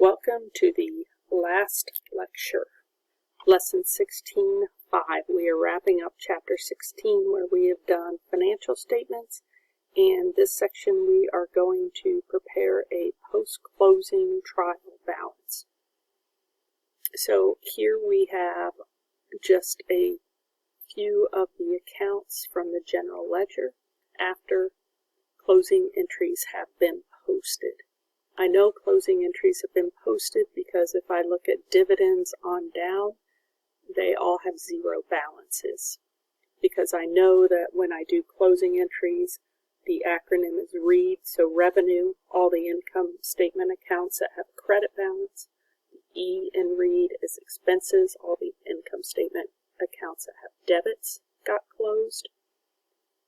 Welcome to the last lecture, Lesson 16.5. We are wrapping up Chapter 16 where we have done financial statements, and this section we are going to prepare a post-closing trial balance. So here we have just a few of the accounts from the general ledger after closing entries have been posted. I know closing entries have been posted because if I look at dividends on down, they all have zero balances. Because I know that when I do closing entries, the acronym is READ, so revenue, all the income statement accounts that have a credit balance. The E in READ is expenses, all the income statement accounts that have debits got closed.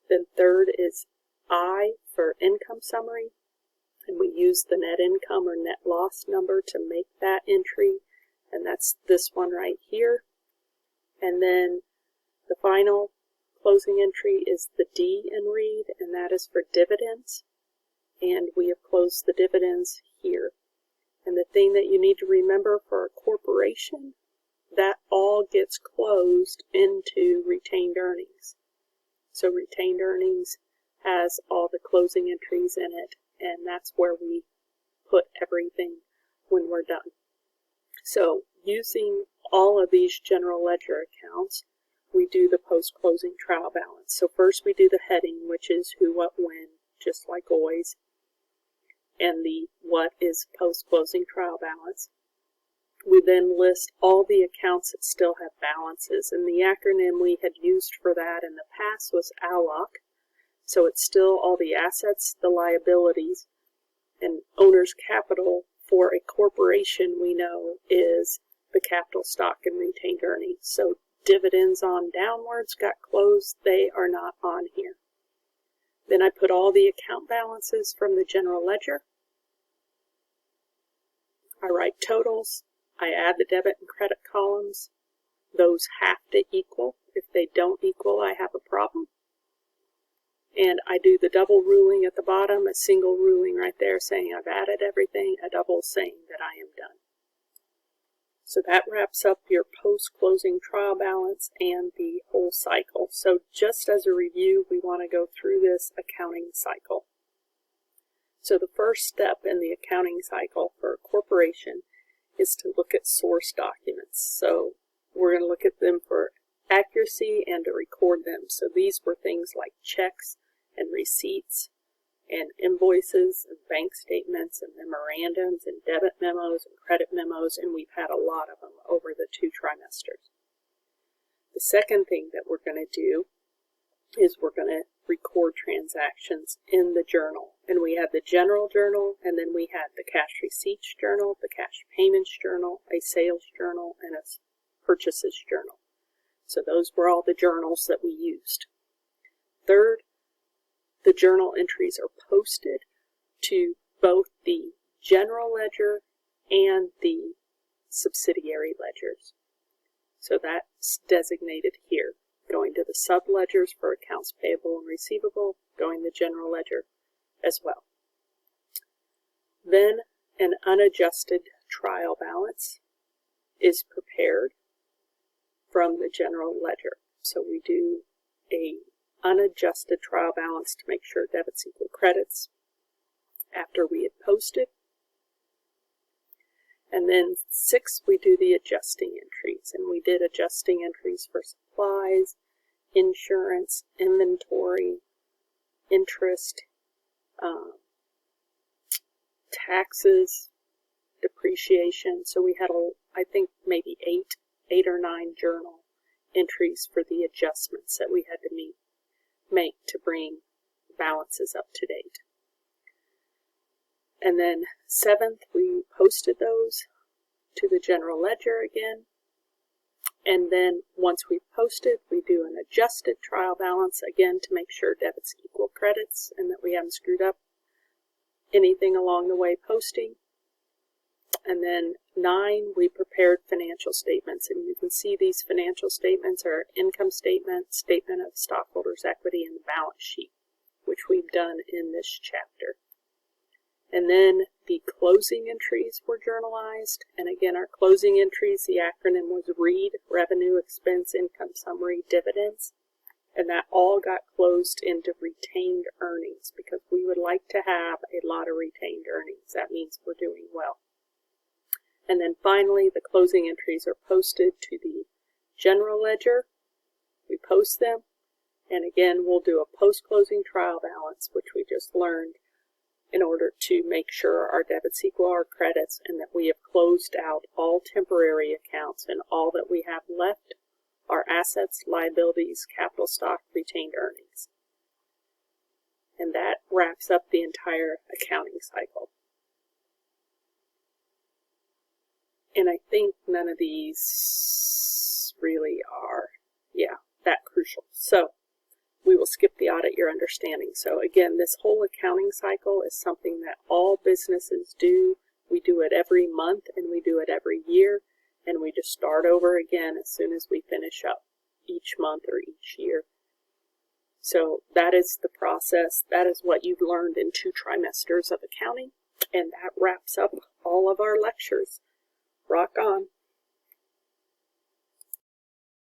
Then third is I for income summary. And we use the net income or net loss number to make that entry, and that's this one right here. And then the final closing entry is the D in READ, and that is for dividends, and we have closed the dividends here. And the thing that you need to remember for a corporation, that all gets closed into retained earnings. So retained earnings has all the closing entries in it, and that's where we put everything when we're done. So using all of these general ledger accounts, we do the post-closing trial balance. So first we do the heading, which is who, what, when, just like always, and the what is post-closing trial balance. We then list all the accounts that still have balances, and the acronym we had used for that in the past was ALOC. So it's still all the assets, the liabilities, and owner's capital for a corporation we know is the capital stock and retained earnings. So dividends on downwards got closed, they are not on here. Then I put all the account balances from the general ledger. I write totals, I add the debit and credit columns. Those have to equal. If they don't equal, I have a problem. And I do the double ruling at the bottom, a single ruling right there saying I've added everything, a double saying that I am done. So that wraps up your post-closing trial balance and the whole cycle. So just as a review, we want to go through this accounting cycle. So the first step in the accounting cycle for a corporation is to look at source documents. So we're going to look at them for accuracy and to record them. So these were things like checks and receipts and invoices and bank statements and memorandums and debit memos and credit memos, and we've had a lot of them over the 2 trimesters. The second thing that we're going to do is we're going to record transactions in the journal. And we had the general journal, and then we had the cash receipts journal, the cash payments journal, a sales journal, and a purchases journal. So those were all the journals that we used. Third, the journal entries are posted to both the general ledger and the subsidiary ledgers. So that's designated here, going to the sub-ledgers for accounts payable and receivable, going to the general ledger as well. Then an unadjusted trial balance is prepared from the general ledger. So we do a unadjusted trial balance to make sure debits equal credits after we had posted. And then 6, we do the adjusting entries. And we did adjusting entries for supplies, insurance, inventory, interest, taxes, depreciation. So we had, I think, maybe 8 or 9 journal entries for the adjustments that we had to make to bring balances up to date. And then 7th, we posted those to the general ledger again. And then once we've posted, we do an adjusted trial balance again to make sure debits equal credits and that we haven't screwed up anything along the way posting. And then 9, we prepared financial statements, and you can see these financial statements are income statement, statement of stockholders' equity, and the balance sheet, which we've done in this chapter. And then the closing entries were journalized. And again, our closing entries, the acronym was READ, Revenue, Expense, Income Summary, Dividends. And that all got closed into retained earnings because we would like to have a lot of retained earnings. That means we're doing well. And then finally, the closing entries are posted to the general ledger. We post them. And again, we'll do a post-closing trial balance, which we just learned, in order to make sure our debits equal our credits and that we have closed out all temporary accounts, and all that we have left are assets, liabilities, capital stock, retained earnings. And that wraps up the entire accounting cycle. And I think none of these really are, that crucial. So we will skip the audit year understanding. So again, this whole accounting cycle is something that all businesses do. We do it every month and we do it every year, and we just start over again as soon as we finish up each month or each year. So that is the process. That is what you've learned in 2 trimesters of accounting, and that wraps up all of our lectures. Rock on.